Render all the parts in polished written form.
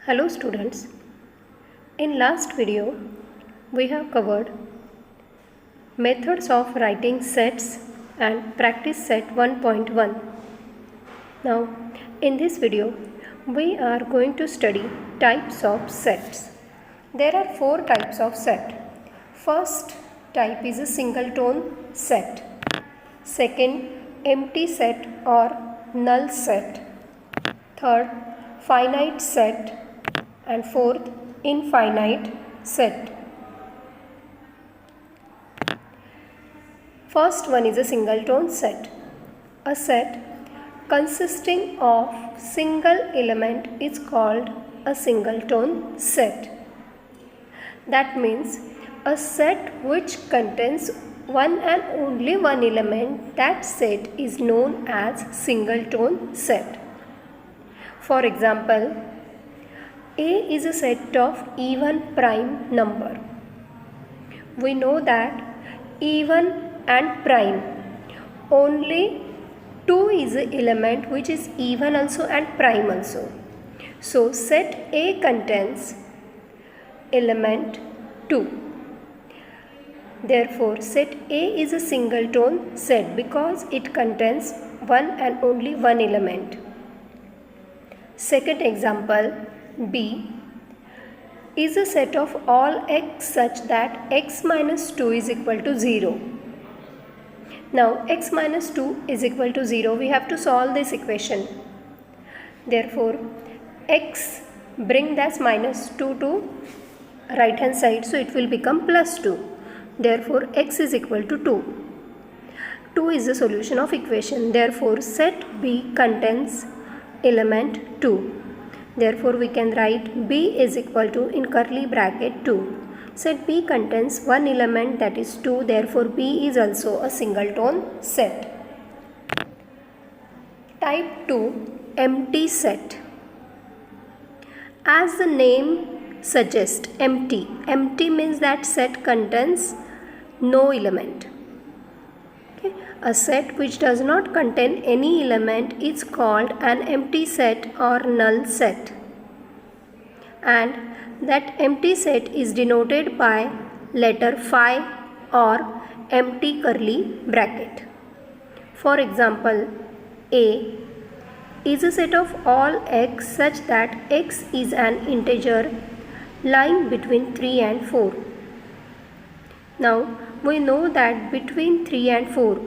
Hello students, in last video we have covered methods of writing sets and practice set 1.1. Now in this video we are going to study types of sets. There are 4 types of set. First type is a single tone set. Second, empty set or null set. Third, finite set. And fourth, infinite set. First one is a single tone set. A set consisting of single element is called a single tone set. That means a set which contains one and only one element, that set is known as single tone set. For example, A is a set of even prime number. We know that even and prime, only 2 is an element which is even also and prime also. So set A contains element 2. Therefore set A is a single tone set because it contains one and only one element. Second example, B is a set of all x such that x minus 2 is equal to 0. Now x minus 2 is equal to 0. We have to solve this equation. Therefore x bring that minus 2 to right hand side, so it will become plus 2. Therefore x is equal to 2. 2 is the solution of equation. Therefore set B contains element 2. Therefore we can write B is equal to in curly bracket 2. Set B contains one element, that is 2. Therefore B is also a single tone set. Type 2, empty set. As the name suggests, empty. Empty means that set contains no element. Okay. A set which does not contain any element is called an empty set or null set. And that empty set is denoted by letter phi or empty curly bracket. For example, A is a set of all x such that x is an integer lying between 3 and 4. Now we know that between 3 and 4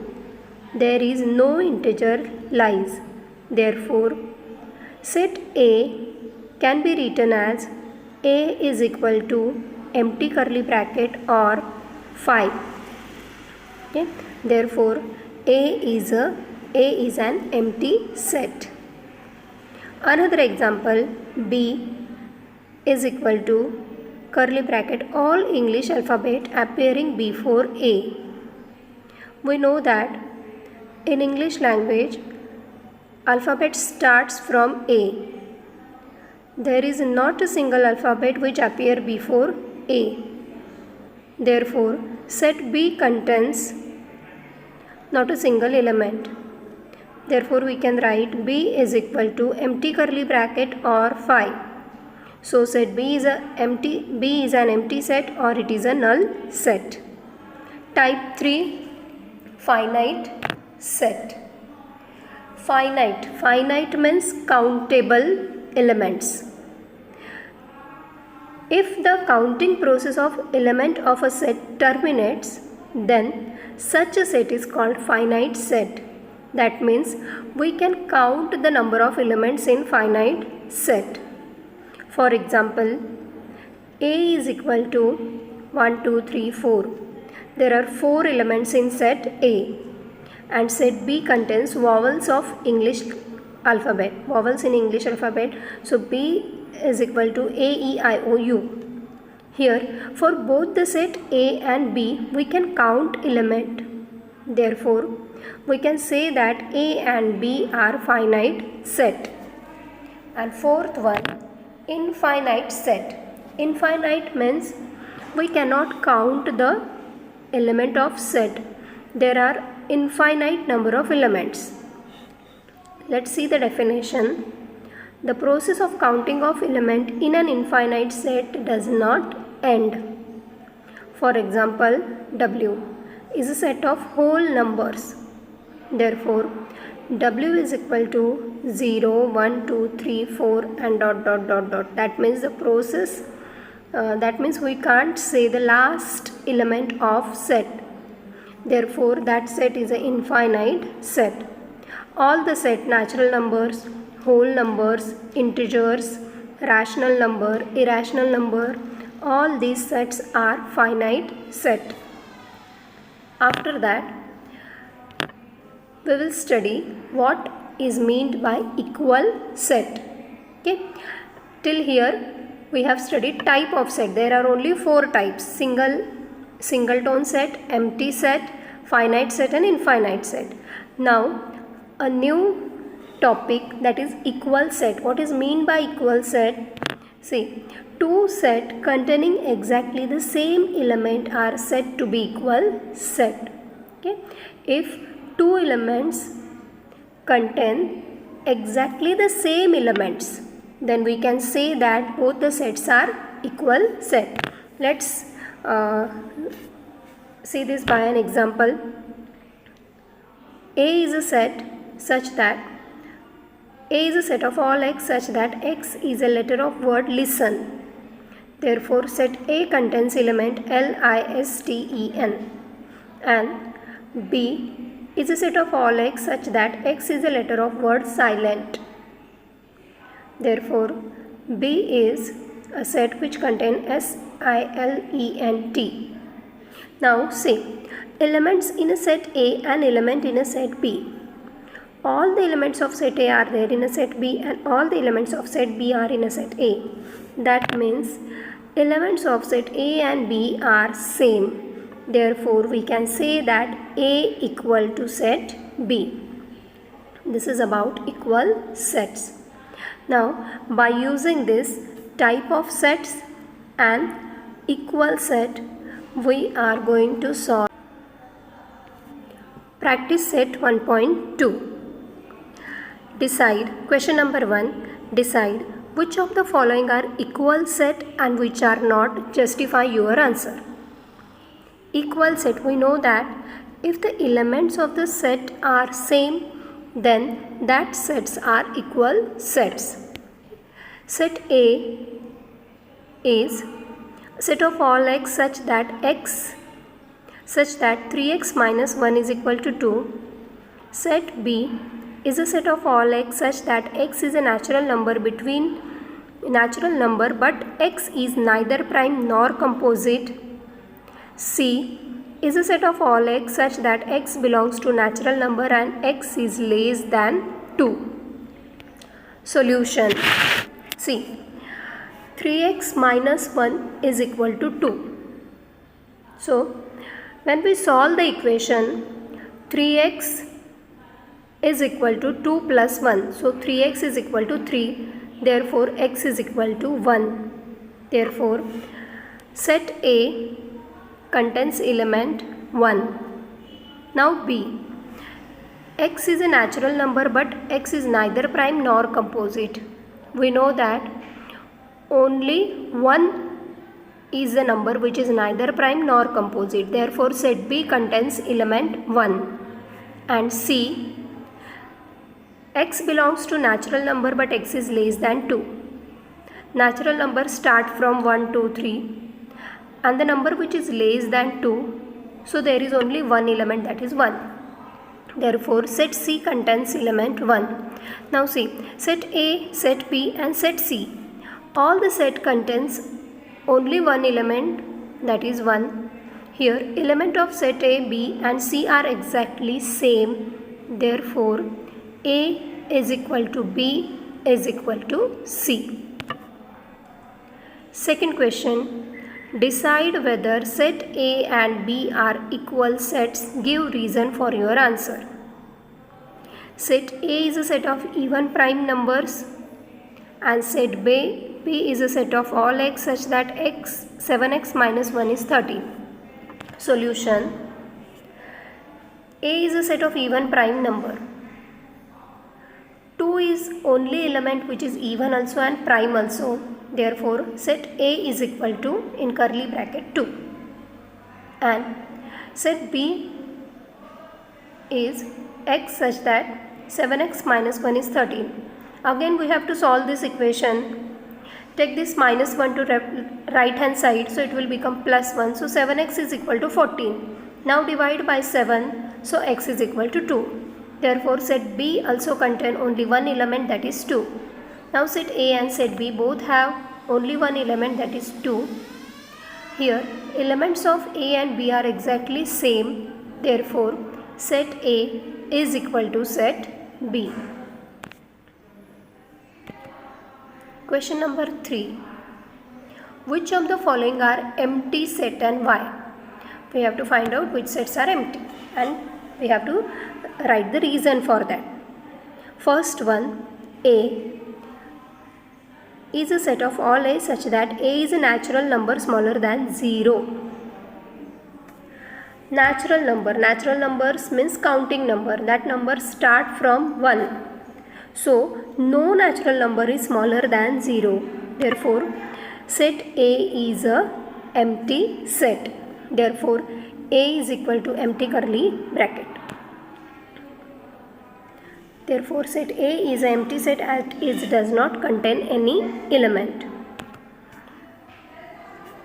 there is no integer lies. Therefore set A can be written as A is equal to empty curly bracket or 5. Okay. Therefore A is an empty set. Another example, B is equal to curly bracket all English alphabet appearing before A. We know that in English language alphabet starts from A. There is not a single alphabet which appear before A. Therefore set B contains not a single element. Therefore we can write B is equal to empty curly bracket or 5. So set B is an empty set or it is a null set. Type 3, finite set. Finite means countable elements. If the counting process of element of a set terminates, then such a set is called finite set. That means we can count the number of elements in finite set. For example, A is equal to 1, 2, 3, 4. There are 4 elements in set A, and set B contains vowels of English alphabet, vowels in English alphabet. So B is equal to A, E, I, O, U. Here for both the set A and B we can count element. Therefore we can say that A and B are finite set. And fourth one, infinite set. Infinite means we cannot count the element of set. There are infinite number of elements. Let's see the definition. The process of counting of element in an infinite set does not end. For example, W is a set of whole numbers. Therefore, W is equal to 0, 1, 2, 3, 4 and dot dot dot dot. That means the process, that means we can't say the last element of set. Therefore, that set is an infinite set. All the set, natural numbers, whole numbers, integers, rational number, irrational number, all these sets are finite set. After that, we will study what is meant by equal set. Okay, till here we have studied type of set. There are only 4 types: singleton set, empty set, finite set and infinite set. Now a new topic, that is equal set. What is mean by equal set? See, two set containing exactly the same element are said to be equal set. Okay, if two elements contain exactly the same elements, then we can say that both the sets are equal set. Let's see this by an example. A is a set such that A is a set of all x such that x is a letter of word listen. Therefore, set A contains element listen, and B is a set of all x such that x is a letter of word silent. Therefore, B is a set which contains silent. Now see, elements in a set A and element in a set B. All the elements of set A are there in a set B and all the elements of set B are in a set A. That means elements of set A and B are same. Therefore, we can say that A equal to set B. This is about equal sets. Now, by using this type of sets and equal set, we are going to solve practice set 1.2. Decide, question number 1, decide which of the following are equal set and which are not. Justify your answer. Equal set, we know that if the elements of the set are same, then that sets are equal sets. Set A is a set of all x such that 3x minus 1 is equal to 2. Set B is a set of all x such that x is a natural number but x is neither prime nor composite. C is a set of all x such that x belongs to natural number and x is less than 2. Solution. See, 3x minus 1 is equal to 2. So, when we solve the equation, 3x is equal to 2 plus 1. So, 3x is equal to 3. Therefore, x is equal to 1. Therefore, set A contains element 1. Now B. X is a natural number but x is neither prime nor composite. We know that only 1 is a number which is neither prime nor composite. Therefore, set B contains element 1. And C, x belongs to natural number but x is less than 2. Natural numbers start from 1, 2, 3 and the number which is less than 2. So, there is only one element, that is 1. Therefore, set C contains element 1. Now see, set A, set B and set C. All the set contains only one element, that is 1. Here, element of set A, B and C are exactly same. Therefore, A is equal to B is equal to C. Second question. Decide whether set A and B are equal sets. Give reason for your answer. Set A is a set of even prime numbers and set B is a set of all x such that 7x minus 1 is 13. Solution. A is a set of even prime number. 2 2 is only element which is even also and prime also. Therefore, set A is equal to, in curly bracket, 2. And set B is x such that 7x minus 1 is 13. Again we have to solve this equation. Take this minus 1 to right hand side, so it will become plus 1. So 7x is equal to 14. Now divide by 7, so x is equal to 2. Therefore set B also contain only one element, that is 2. Now set A and set B both have only one element, that is 2. Here elements of A and B are exactly same. Therefore set A is equal to set B. Question number 3. Which of the following are empty set and why? We have to find out which sets are empty and we have to write the reason for that. First one, A is a set of all A such that A is a natural number smaller than 0. Natural numbers means counting number. That number start from 1. So no natural number is smaller than 0. Therefore set A is a empty set. Therefore A is equal to empty curly bracket. Therefore set A is an empty set as it does not contain any element.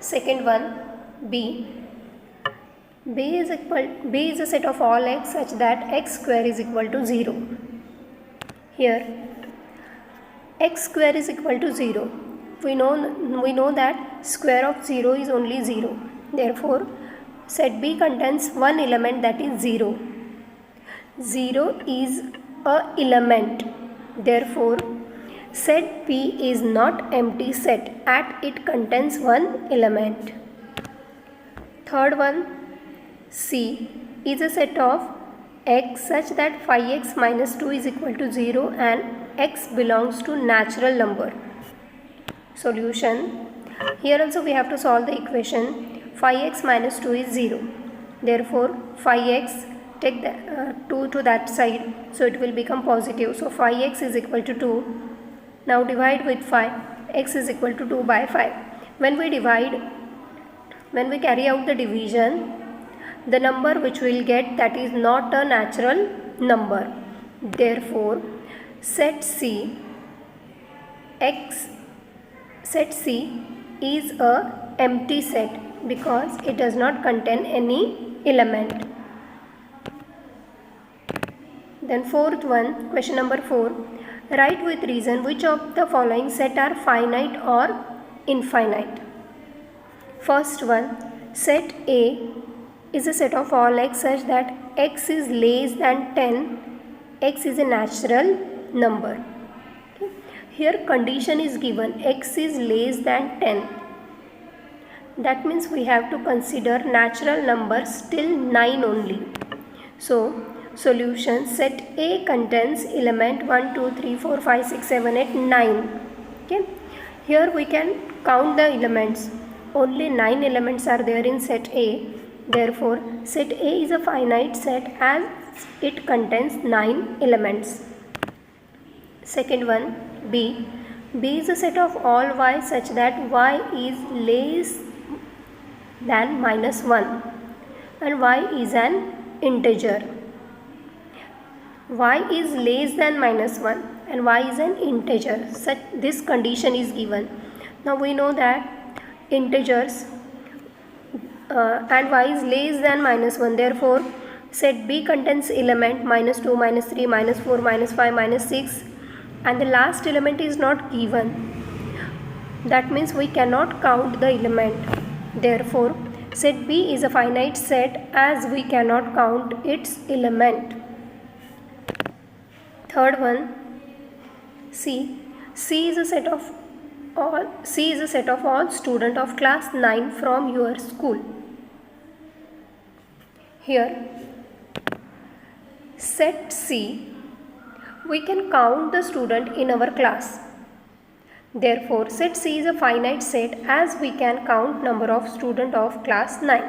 Second one, B is a set of all x such that x square is equal to 0. Here x square is equal to 0. We know that square of 0 is only 0. Therefore set B contains one element, that is 0. 0 is a element. Therefore set B is not empty set as it contains one element. Third one, C is a set of x such that 5x minus 2 is equal to 0 and x belongs to natural number. Solution. Here also we have to solve the equation. 5x minus 2 is 0. Therefore 5x, take the 2 to that side, so it will become positive. So 5x is equal to 2. Now divide with 5. X is equal to 2 by 5. When we carry out the division, the number which we will get, that is not a natural number. Therefore set C is a empty set because it does not contain any element. Then fourth one, question number 4. Write with reason which of the following set are finite or infinite. First one, set A is a set of all x such that x is less than 10. X is a natural number. Okay. Here condition is given, x is less than 10. That means we have to consider natural numbers till 9 only. So solution, set A contains element 1, 2, 3, 4, 5, 6, 7, 8, 9. Okay. Here we can count the elements. Only 9 elements are there in set A. Therefore set A is a finite set as it contains 9 elements. Second one, B is a set of all y such that y is less than minus 1 and y is an integer. Y is less than minus 1 and y is an integer. Such this condition is given. Now we know that integers and y is less than minus 1. Therefore set B contains element minus 2, minus 3, minus 4, minus 5, minus 6, and the last element is not given. That means we cannot count the element. Therefore set B is a finite set as we cannot count its element. Third one, C is a set of all students of class 9 from your school. Here set C, we can count the student in our class. Therefore set C is a finite set as we can count number of student of class 9.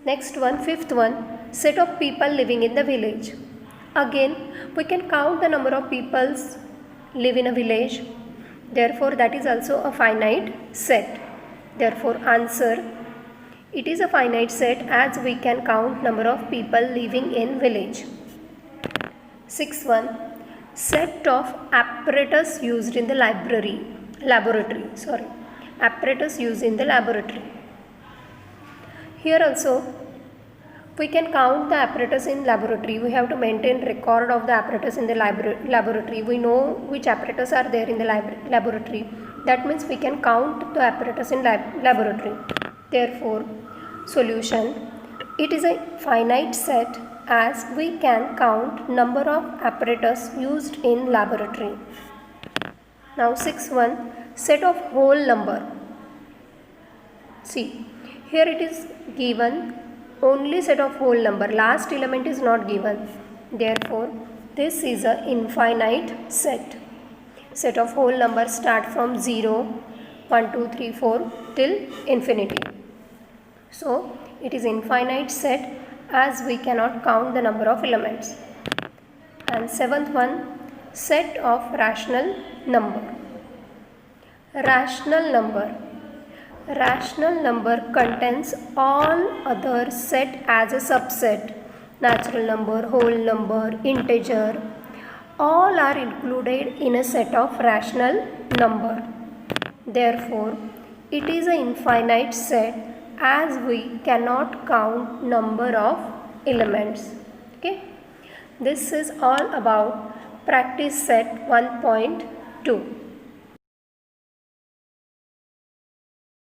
Next one, fifth one, set of people living in the village. Again, we can count the number of people live in a village. Therefore, that is also a finite set. Therefore, answer, it is a finite set as we can count number of people living in village. 6.1. Set of apparatus used in the laboratory. Apparatus used in the laboratory. Here also, we can count the apparatus in laboratory. We have to maintain record of the apparatus in the laboratory. We know which apparatus are there in the laboratory. That means we can count the apparatus in laboratory. Therefore, solution, it is a finite set as we can count number of apparatus used in laboratory. Now 6.1. Set of whole number. See, here it is given only set of whole number. Last element is not given. Therefore, this is an infinite set. Set of whole number start from 0, 1, 2, 3, 4 till infinity. So, it is infinite set as we cannot count the number of elements. And 7th one, set of rational number. Rational number. Rational number contains all other set as a subset. Natural number, whole number, integer, all are included in a set of rational number. Therefore, it is an infinite set as we cannot count number of elements. Okay. This is all about practice set 1.2.